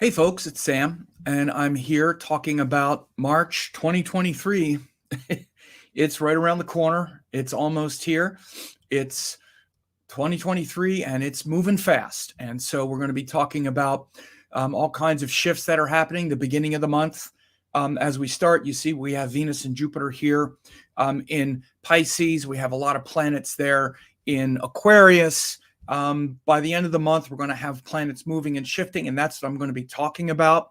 Hey folks, it's Sam, and I'm here talking about March 2023. It's right around the corner. It's almost here. It's 2023 and it's moving fast. And so we're going to be talking about all kinds of shifts that are happening the beginning of the month. As we start, you see we have Venus and Jupiter here in Pisces. We have a lot of planets there in Aquarius. By the end of the month, we're going to have planets moving and shifting, and that's what I'm going to be talking about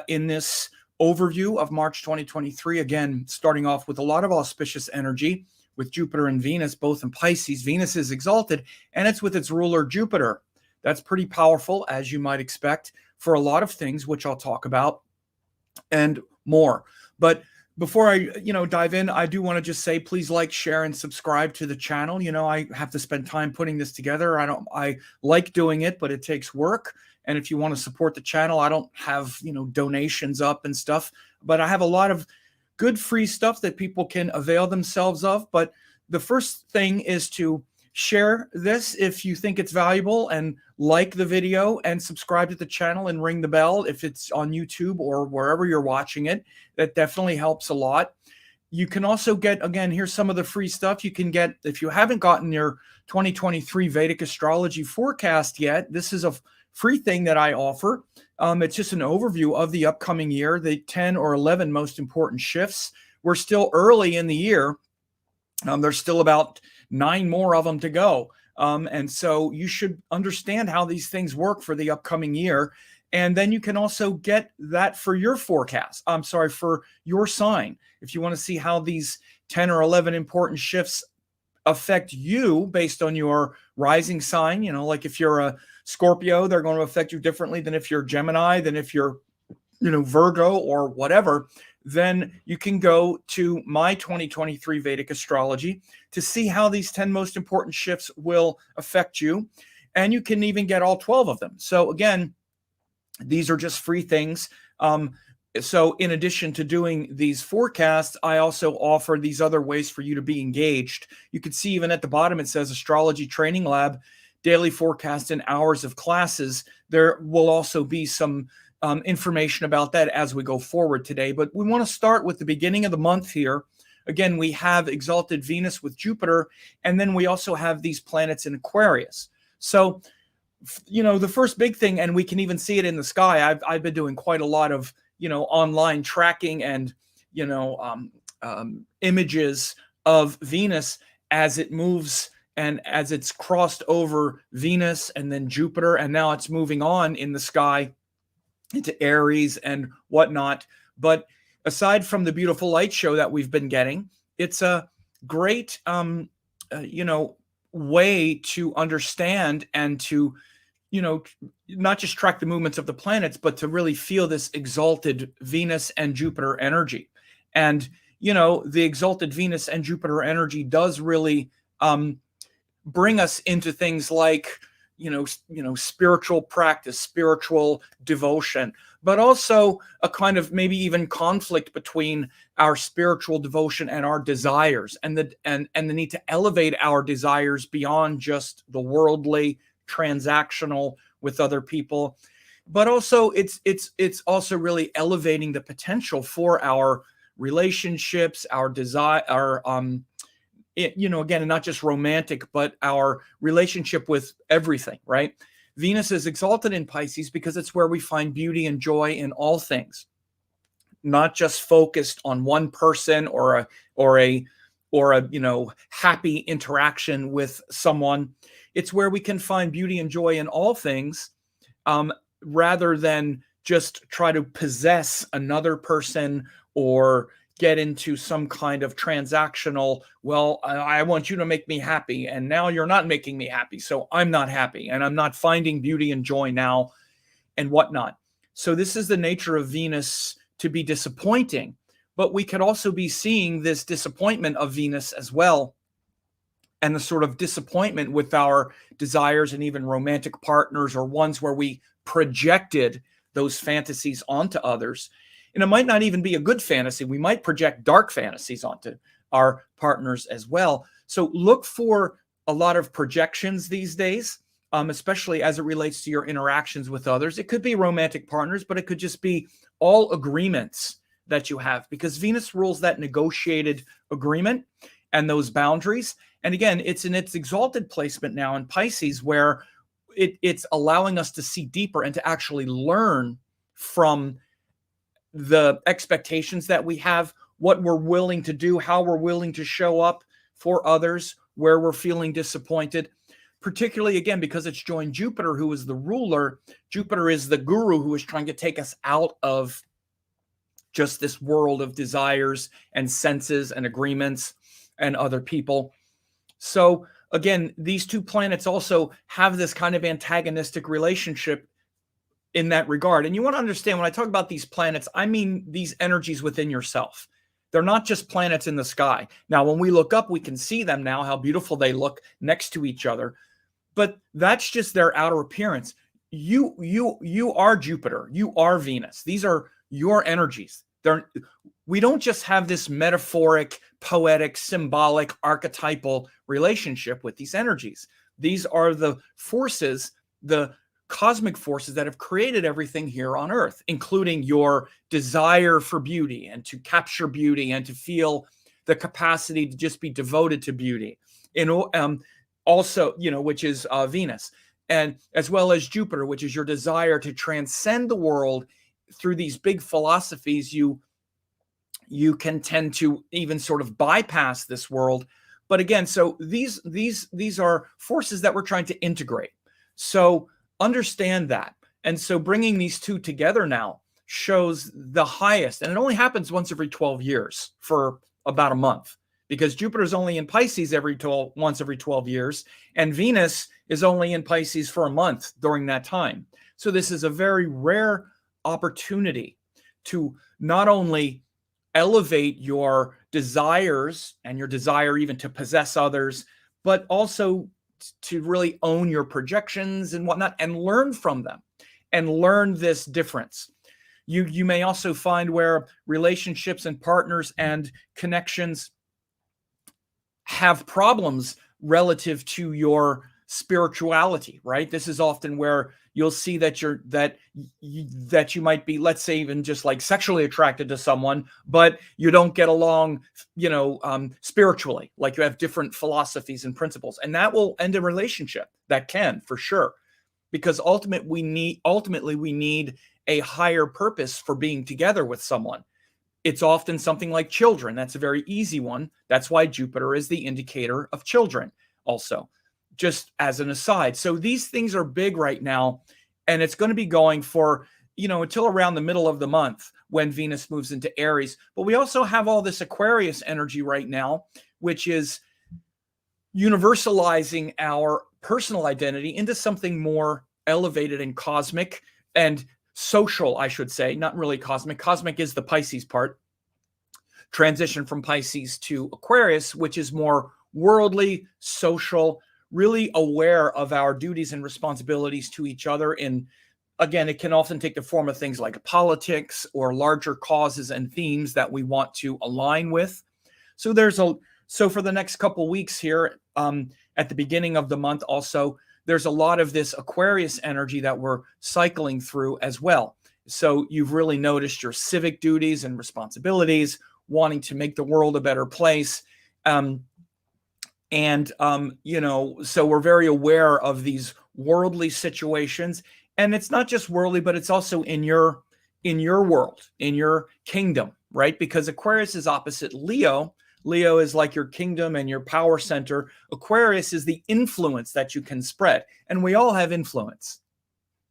in this overview of March 2023. Again, starting off with a lot of auspicious energy with Jupiter and Venus, both in Pisces. Venus is exalted, and it's with its ruler Jupiter. That's pretty powerful, as you might expect, for a lot of things, which I'll talk about and more. But before I, dive in, I do want to just say, please like, share, and subscribe to the channel. I have to spend time putting this together. I like doing it, but it takes work. And if you want to support the channel, I don't have, donations up and stuff, but I have a lot of good free stuff that people can avail themselves of. But the first thing is to share this if you think it's valuable, and like the video and subscribe to the channel and ring the bell if it's on YouTube or wherever you're watching it. That definitely helps a lot. You can also get, again, here's some of the free stuff you can get if you haven't gotten your 2023 Vedic Astrology forecast yet. This is a free thing that I offer. It's just an overview of the upcoming year, the 10 or 11 most important shifts. We're still early in the year. There's still about 9 more of them to go. And so you should understand how these things work for the upcoming year. And then you can also get that for your forecast. For your sign. If you want to see how these 10 or 11 important shifts affect you based on your rising sign, like if you're a Scorpio, they're going to affect you differently than if you're Gemini, than if you're, Virgo or whatever, then you can go to my 2023 Vedic Astrology to see how these 10 most important shifts will affect you. And you can even get all 12 of them. So again, these are just free things. So in addition to doing these forecasts, I also offer these other ways for you to be engaged. You can see even at the bottom, it says Astrology Training Lab, daily forecast and hours of classes. There will also be some information about that as we go forward today. But we want to start with the beginning of the month here. Again, we have exalted Venus with Jupiter, and then we also have these planets in Aquarius. So, the first big thing, and we can even see it in the sky. I've been doing quite a lot of, online tracking and, images of Venus as it moves and as it's crossed over Venus and then Jupiter, and now it's moving on in the sky into Aries and whatnot. But aside from the beautiful light show that we've been getting, it's a great, way to understand and to, not just track the movements of the planets, but to really feel this exalted Venus and Jupiter energy. And, the exalted Venus and Jupiter energy does really bring us into things like, spiritual practice, spiritual devotion, but also a kind of maybe even conflict between our spiritual devotion and our desires, and the need to elevate our desires beyond just the worldly, transactional with other people. But also it's also really elevating the potential for our relationships, our desire, again, not just romantic, but our relationship with everything, right? Venus is exalted in Pisces because it's where we find beauty and joy in all things, not just focused on one person or a happy interaction with someone. It's where we can find beauty and joy in all things, rather than just try to possess another person or get into some kind of transactional, well, I want you to make me happy, and now you're not making me happy, so I'm not happy, and I'm not finding beauty and joy now, and whatnot. So this is the nature of Venus, to be disappointing, but we could also be seeing this disappointment of Venus as well, and the sort of disappointment with our desires and even romantic partners, or ones where we projected those fantasies onto others. And it might not even be a good fantasy. We might project dark fantasies onto our partners as well. So look for a lot of projections these days. especially as it relates to your interactions with others. It could be romantic partners, but it could just be all agreements that you have, because Venus rules that negotiated agreement and those boundaries. And again, it's in its exalted placement now in Pisces, where it's allowing us to see deeper and to actually learn from the expectations that we have, what we're willing to do, how we're willing to show up for others, where we're feeling disappointed. Particularly, again, because it's joined Jupiter, who is the ruler. Jupiter is the guru who is trying to take us out of just this world of desires and senses and agreements and other people. So again, these two planets also have this kind of antagonistic relationship in that regard. And you want to understand, when I talk about these planets, I mean these energies within yourself. They're not just planets in the sky. Now, when we look up, we can see them now, how beautiful they look next to each other. But that's just their outer appearance. You are Jupiter. You are Venus. These are your energies. We don't just have this metaphoric, poetic, symbolic, archetypal relationship with these energies. These are the forces, the cosmic forces that have created everything here on Earth, including your desire for beauty and to capture beauty and to feel the capacity to just be devoted to beauty. Also, which is Venus, and as well as Jupiter, which is your desire to transcend the world through these big philosophies. You can tend to even sort of bypass this world. But again, so these are forces that we're trying to integrate. So understand that. And so bringing these two together now shows the highest, and it only happens once every 12 years for about a month, because Jupiter is only in Pisces once every 12 years, and Venus is only in Pisces for a month during that time. So this is a very rare opportunity to not only elevate your desires and your desire even to possess others, but also to really own your projections and whatnot, and learn from them and learn this difference. You may also find where relationships and partners and connections have problems relative to your spirituality, right? This is often where you'll see that you might be, let's say, even just like sexually attracted to someone, but you don't get along, spiritually, like you have different philosophies and principles, and that will end a relationship. That can, for sure, because ultimately we need a higher purpose for being together with someone. It's often something like children. That's a very easy one. That's why Jupiter is the indicator of children also, just as an aside. So these things are big right now, and it's going to be going for, until around the middle of the month when Venus moves into Aries. But we also have all this Aquarius energy right now, which is universalizing our personal identity into something more elevated and cosmic and social, I should say, not really cosmic. Cosmic is the Pisces part. Transition from Pisces to Aquarius, which is more worldly, social, really aware of our duties and responsibilities to each other. And again, it can often take the form of things like politics or larger causes and themes that we want to align with. So for the next couple weeks here, at the beginning of the month also, there's a lot of this Aquarius energy that we're cycling through as well. So you've really noticed your civic duties and responsibilities, wanting to make the world a better place. So we're very aware of these worldly situations. And it's not just worldly, but it's also in your world, in your kingdom, right? Because Aquarius is opposite Leo. Leo is like your kingdom and your power center. Aquarius is the influence that you can spread. And we all have influence.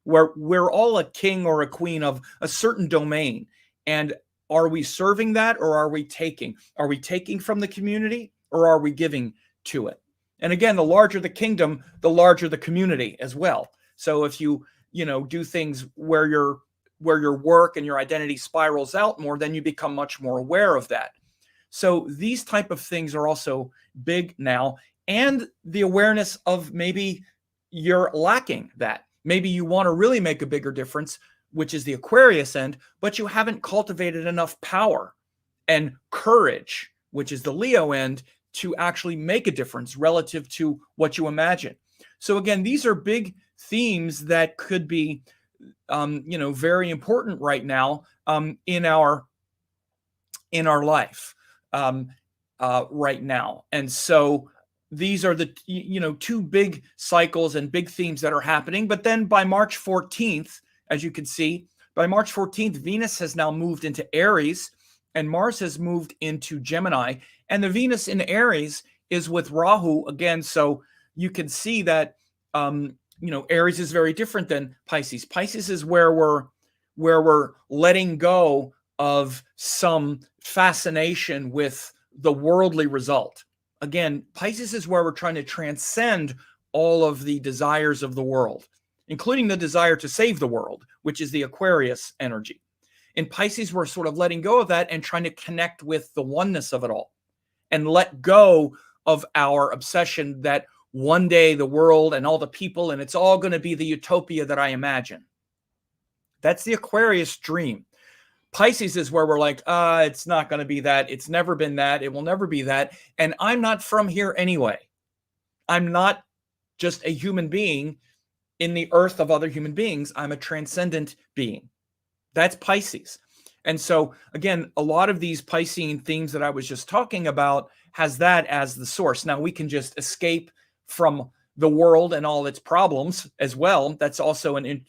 We're all a king or a queen of a certain domain. And are we serving that, or are we taking? Are we taking from the community, or are we giving to it? And again, the larger the kingdom, the larger the community as well. So if you do things where your work and your identity spirals out more, then you become much more aware of that. So these type of things are also big now, and the awareness of maybe you're lacking that. Maybe you want to really make a bigger difference, which is the Aquarius end, but you haven't cultivated enough power and courage, which is the Leo end, to actually make a difference relative to what you imagine. So again, these are big themes that could be, very important right now in our life right now. And so these are the two big cycles and big themes that are happening. But then by March 14th, as you can see, by March 14th, Venus has now moved into Aries and Mars has moved into Gemini. And the Venus in Aries is with Rahu again. So you can see that, Aries is very different than Pisces. Pisces is where we're letting go of some fascination with the worldly result. Again, Pisces is where we're trying to transcend all of the desires of the world, including the desire to save the world, which is the Aquarius energy. In Pisces, we're sort of letting go of that and trying to connect with the oneness of it all and let go of our obsession that one day the world and all the people, and it's all going to be the utopia that I imagine. That's the Aquarius dream. Pisces is where we're like, it's not going to be that. It's never been that. It will never be that. And I'm not from here anyway. I'm not just a human being in the earth of other human beings. I'm a transcendent being. That's Pisces. And so, again, a lot of these Piscean themes that I was just talking about has that as the source. Now, we can just escape from the world and all its problems as well. That's also an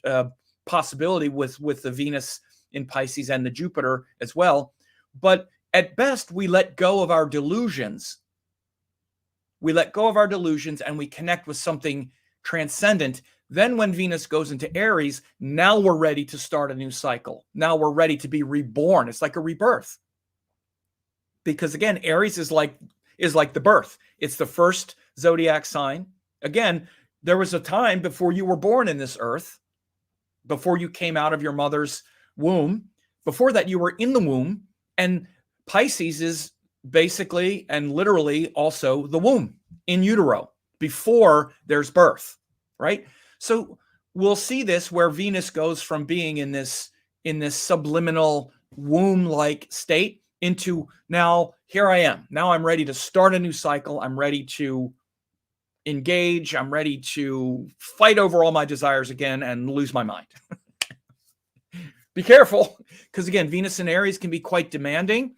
possibility with the Venus in Pisces and the Jupiter as well. But at best, we let go of our delusions. We let go of our delusions and we connect with something transcendent. Then when Venus goes into Aries, now we're ready to start a new cycle. Now we're ready to be reborn. It's like a rebirth. Because again, Aries is like the birth. It's the first zodiac sign. Again, there was a time before you were born in this earth, before you came out of your mother's womb. Before that, you were in the womb, and Pisces is basically and literally also the womb, in utero, before there's birth, right? So we'll see this where Venus goes from being in this subliminal womb-like state into now, here I am. Now I'm ready to start a new cycle. I'm ready to engage. I'm ready to fight over all my desires again and lose my mind. Be careful, because again, Venus in Aries can be quite demanding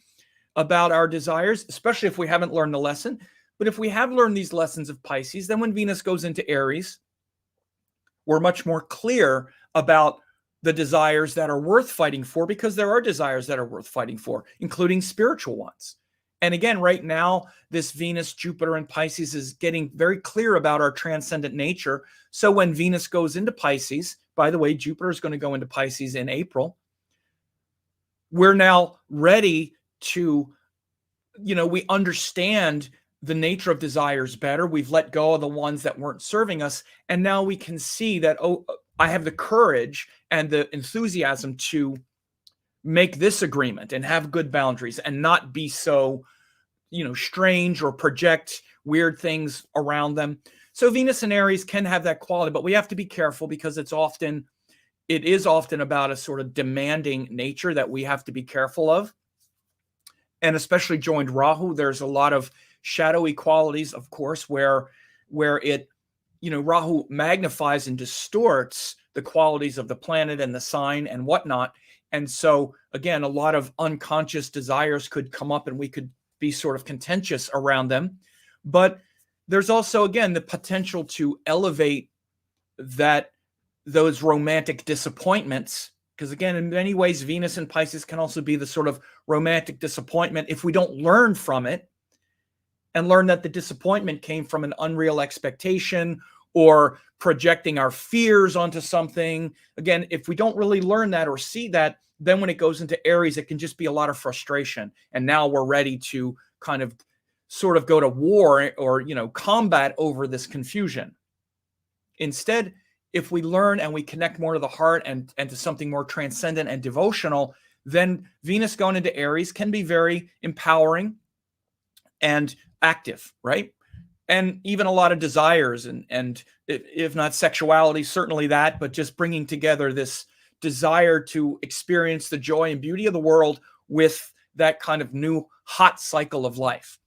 about our desires, especially if we haven't learned the lesson. But if we have learned these lessons of Pisces, then when Venus goes into Aries, we're much more clear about the desires that are worth fighting for, because there are desires that are worth fighting for, including spiritual ones. And again, right now, this Venus, Jupiter, and Pisces is getting very clear about our transcendent nature. So when Venus goes into Pisces, by the way, Jupiter is going to go into Pisces in April, we're now ready to, we understand the nature of desires better. We've let go of the ones that weren't serving us. And now we can see that, I have the courage and the enthusiasm to make this agreement and have good boundaries and not be so, strange or project weird things around them. So Venus and Aries can have that quality, but we have to be careful because it is often about a sort of demanding nature that we have to be careful of. And especially joined Rahu, there's a lot of shadowy qualities, of course, where it, Rahu magnifies and distorts the qualities of the planet and the sign and whatnot. And so, again, a lot of unconscious desires could come up and we could be sort of contentious around them. But there's also, again, the potential to elevate those romantic disappointments. Because again, in many ways, Venus and Pisces can also be the sort of romantic disappointment if we don't learn from it and learn that the disappointment came from an unreal expectation or projecting our fears onto something. Again, if we don't really learn that or see that, then when it goes into Aries, it can just be a lot of frustration. And now we're ready to kind of sort of go to war or, combat over this confusion. Instead, if we learn and we connect more to the heart and to something more transcendent and devotional, then Venus going into Aries can be very empowering and active, right? And even a lot of desires and if not sexuality, certainly that, but just bringing together this desire to experience the joy and beauty of the world with that kind of new hot cycle of life.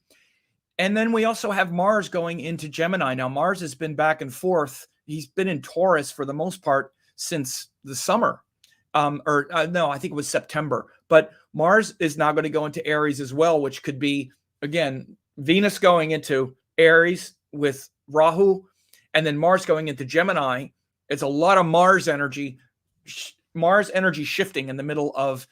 And then we also have Mars going into Gemini. Now, Mars has been back and forth. He's been in Taurus for the most part since the summer. No, I think it was September. But Mars is now going to go into Aries as well, which could be, again, Venus going into Aries with Rahu, and then Mars going into Gemini. It's a lot of Mars energy shifting in the middle of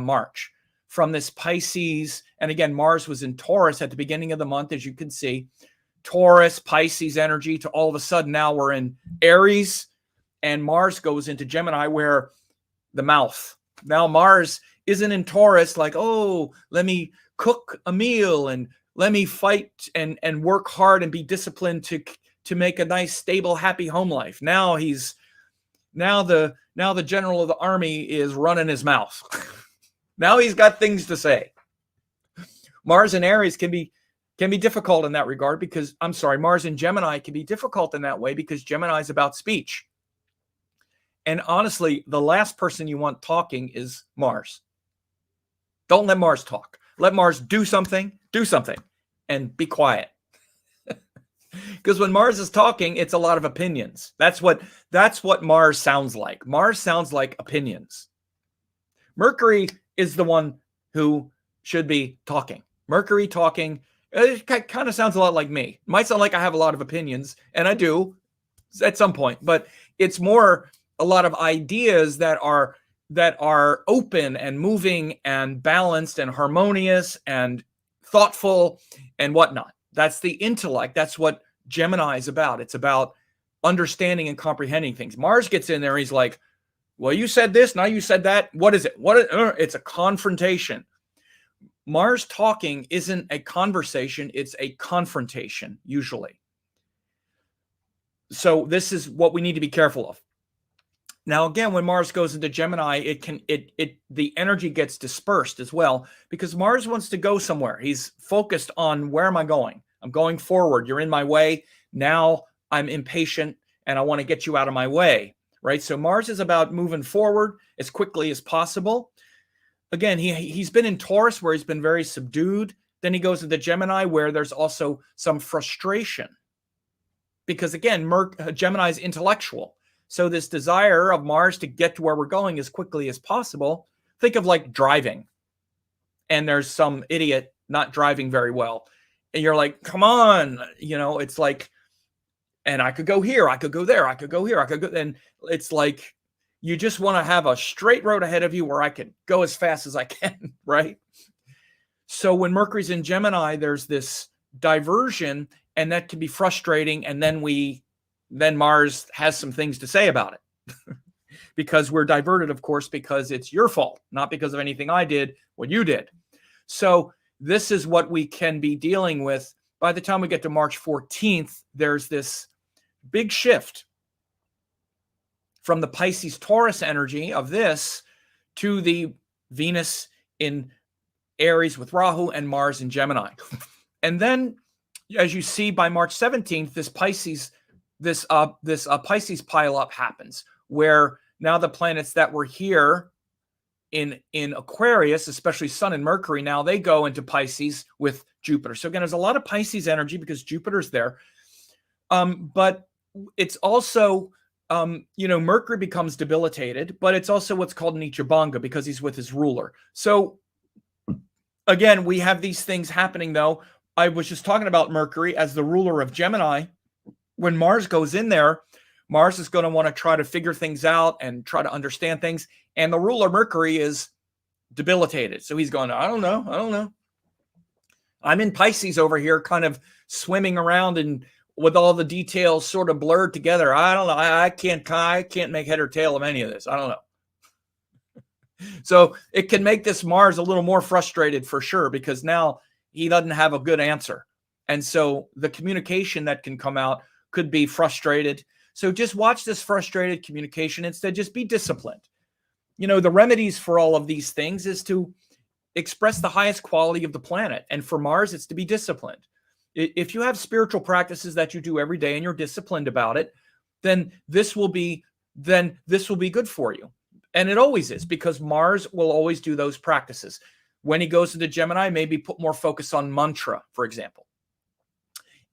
March from this Pisces. And again, Mars was in Taurus at the beginning of the month, as you can see. Taurus, Pisces energy to all of a sudden now we're in Aries, and Mars goes into Gemini, where the mouth. Now Mars isn't in Taurus like, oh, let me cook a meal and let me fight and work hard and be disciplined to make a nice, stable, happy home life. Now the general of the army is running his mouth. Now he's got things to say. Mars in Aries can be difficult in that regard because, Mars in Gemini can be difficult in that way because Gemini is about speech. And honestly, the last person you want talking is Mars. Don't let Mars talk. Let Mars do something, and be quiet. Because when Mars is talking, it's a lot of opinions. That's what Mars sounds like. Mars sounds like opinions. Mercury is the one who should be talking. Mercury talking, it kind of sounds a lot like me. It might sound like I have a lot of opinions, and I do at some point, but it's more a lot of ideas that are open and moving and balanced and harmonious and thoughtful and whatnot. That's the intellect. That's what Gemini is about. It's about understanding and comprehending things. Mars gets in there. He's like, well, you said this. Now you said that. What is it? It's a confrontation. Mars talking isn't a conversation. It's a confrontation, usually. So this is what we need to be careful of. Now, again, when Mars goes into Gemini, the energy gets dispersed as well because Mars wants to go somewhere. He's focused on, where am I going? I'm going forward. You're in my way. Now I'm impatient and I want to get you out of my way, right? So Mars is about moving forward as quickly as possible. Again, he's been in Taurus where he's been very subdued. Then he goes into Gemini where there's also some frustration because, again, Gemini is intellectual. So this desire of Mars to get to where we're going as quickly as possible, think of like driving. And there's some idiot not driving very well. And you're like, come on, it's like, and I could go here, I could go there, I could go here, I could go. And it's like, you just want to have a straight road ahead of you where I could go as fast as I can, right? So when Mercury's in Gemini, there's this diversion, and that can be frustrating. And then Mars has some things to say about it because we're diverted, of course, because it's your fault, not because of anything I did, what you did. So this is what we can be dealing with. By the time we get to March 14th, there's this big shift from the Pisces Taurus energy of this to the Venus in Aries with Rahu and Mars in Gemini. And then, as you see, by March 17th, this Pisces pileup happens, where now the planets that were here in Aquarius, especially Sun and Mercury, now they go into Pisces with Jupiter. So again, there's a lot of Pisces energy because Jupiter's there. But it's also, Mercury becomes debilitated, but it's also what's called Nichabanga because he's with his ruler. So again, we have these things happening, though. I was just talking about Mercury as the ruler of Gemini. When Mars goes in there, Mars is going to want to try to figure things out and try to understand things. And the ruler Mercury is debilitated. So he's going, I don't know. I'm in Pisces over here, kind of swimming around and with all the details sort of blurred together. I don't know. I can't make head or tail of any of this. I don't know. So it can make this Mars a little more frustrated for sure, because now he doesn't have a good answer. And so the communication that can come out could be frustrated. So just watch this frustrated communication. Instead, just be disciplined. The remedies for all of these things is to express the highest quality of the planet. And for Mars, it's to be disciplined. If you have spiritual practices that you do every day and you're disciplined about it, then this will be good for you. And it always is, because Mars will always do those practices. When he goes into Gemini, maybe put more focus on mantra, for example.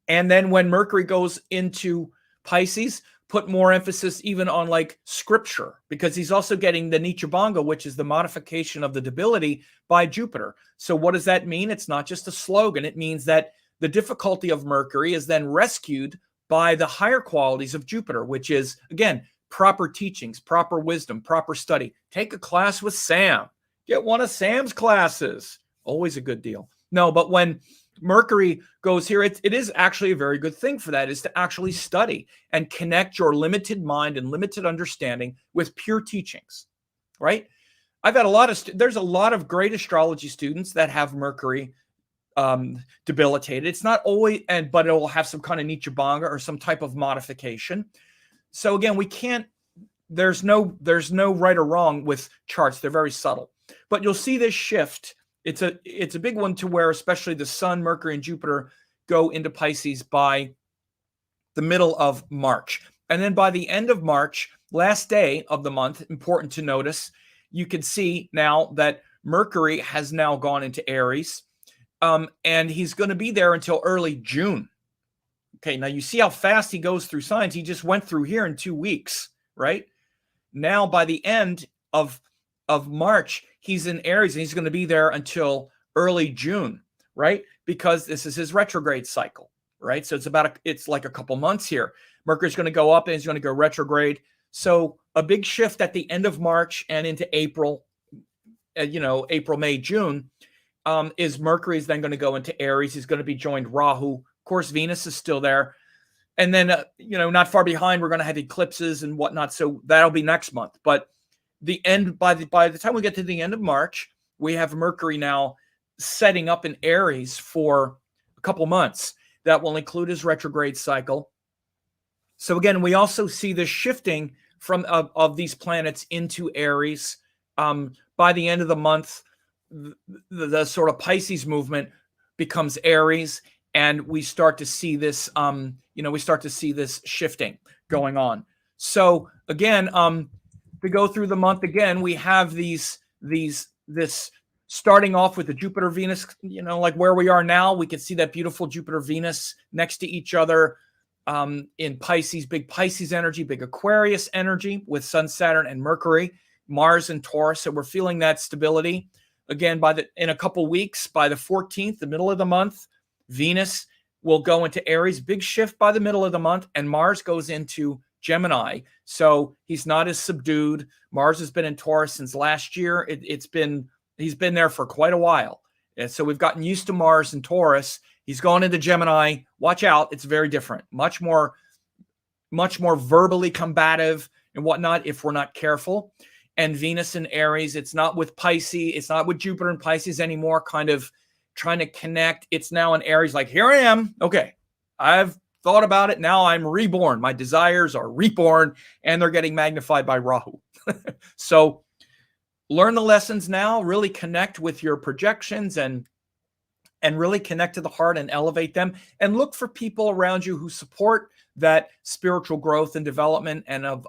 And then when Mercury goes into Pisces, put more emphasis even on like scripture, because he's also getting the Nichabanga, which is the modification of the debility by Jupiter. So what does that mean? It's not just a slogan. It means that the difficulty of Mercury is then rescued by the higher qualities of Jupiter, which is, again, proper teachings, proper wisdom, proper study. Take a class with Sam. Get one of Sam's classes. Always a good deal. No, but when Mercury goes here, it is actually a very good thing for that, is to actually study and connect your limited mind and limited understanding with pure teachings, right? I've had there's a lot of great astrology students that have Mercury debilitated. It's not always, but it will have some kind of Nichabanga or some type of modification. So again, there's no right or wrong with charts. They're very subtle, but you'll see this shift. It's a big one, to where especially the Sun, Mercury, and Jupiter go into Pisces by the middle of March. And then by the end of March, last day of the month, important to notice, you can see now that Mercury has now gone into Aries, and he's going to be there until early June. Okay, now you see how fast he goes through signs. He just went through here in 2 weeks, right? Now by the end of March, he's in Aries, and he's going to be there until early June, right? Because this is his retrograde cycle, right? So it's like a couple months here. Mercury's going to go up and he's going to go retrograde. So a big shift at the end of March and into April, April, May, June, is Mercury is then going to go into Aries. He's going to be joined Rahu. Of course, Venus is still there. And then, not far behind, we're going to have eclipses and whatnot. So that'll be next month. But by the time we get to the end of March, we have Mercury now setting up in Aries for a couple months. That will include his retrograde cycle. So again, we also see this shifting of these planets into Aries. By the end of the month, the sort of Pisces movement becomes Aries, and we start to see this, shifting going on. So again, to go through the month again, we have this starting off with the Jupiter Venus, like where we are now. We can see that beautiful Jupiter Venus next to each other in Pisces, big Pisces energy, big Aquarius energy with Sun, Saturn, and Mercury, Mars, and Taurus. So we're feeling that stability again. In a couple weeks, by the 14th, the middle of the month, Venus will go into Aries, big shift by the middle of the month, and Mars goes into Gemini. So he's not as subdued. Mars has been in Taurus since last year. He's been there for quite a while. And so we've gotten used to Mars and Taurus. He's gone into Gemini. Watch out. It's very different. Much more verbally combative and whatnot if we're not careful. And Venus in Aries, it's not with Pisces. It's not with Jupiter and Pisces anymore, kind of trying to connect. It's now in Aries, like, here I am. Okay, I've thought about it. Now I'm reborn. My desires are reborn, and they're getting magnified by Rahu. So learn the lessons now, really connect with your projections and really connect to the heart and elevate them, and look for people around you who support that spiritual growth and development and of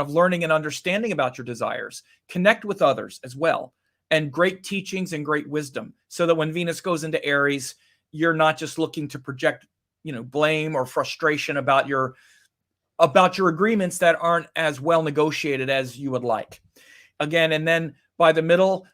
learning and understanding about your desires. Connect with others as well, and great teachings and great wisdom, so that when Venus goes into Aries, you're not just looking to project, blame or frustration about your agreements that aren't as well negotiated as you would like. Again, and then by the middle,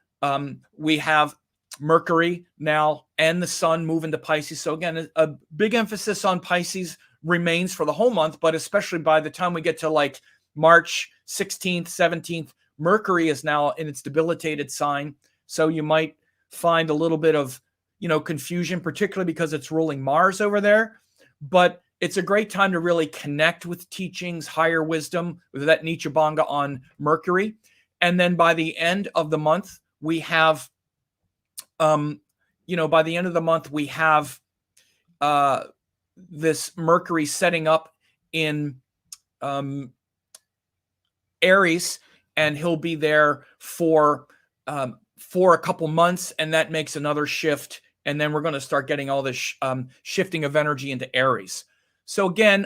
we have Mercury now and the Sun move into Pisces. So again, a big emphasis on Pisces remains for the whole month, but especially by the time we get to like March 16th, 17th, Mercury is now in its debilitated sign. So you might find a little bit of, confusion, particularly because it's ruling Mars over there. But it's a great time to really connect with teachings, higher wisdom, with that Nichabanga on Mercury. And then by the end of the month, we have, this Mercury setting up in Aries, and he'll be there for a couple months, and that makes another shift. And then we're going to start getting all this shifting of energy into Aries. So again,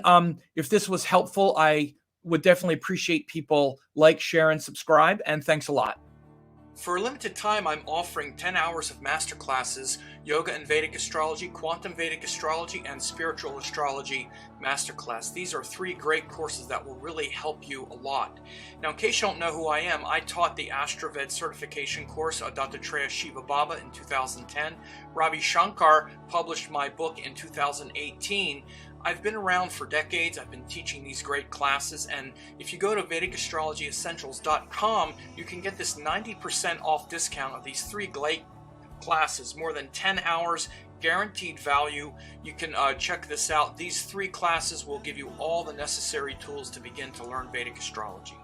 if this was helpful, I would definitely appreciate people like, share, and subscribe. And thanks a lot. For a limited time, I'm offering 10 hours of masterclasses, Yoga and Vedic Astrology, Quantum Vedic Astrology, and Spiritual Astrology Masterclass. These are 3 great courses that will really help you a lot. Now, in case you don't know who I am, I taught the AstroVed certification course, Dattatreya Shiva Baba, in 2010. Ravi Shankar published my book in 2018. I've been around for decades. I've been teaching these great classes, and if you go to VedicAstrologyEssentials.com, you can get this 90% off discount of these 3 great classes, more than 10 hours, guaranteed value. You can check this out. These 3 classes will give you all the necessary tools to begin to learn Vedic astrology.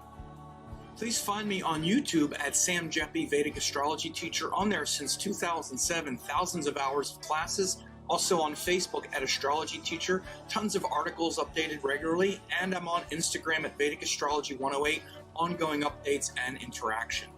Please find me on YouTube at Sam Jeppy, Vedic Astrology Teacher. On there since 2007, thousands of hours of classes. Also on Facebook at Astrology Teacher, tons of articles updated regularly, and I'm on Instagram at Vedic Astrology 108, ongoing updates and interaction.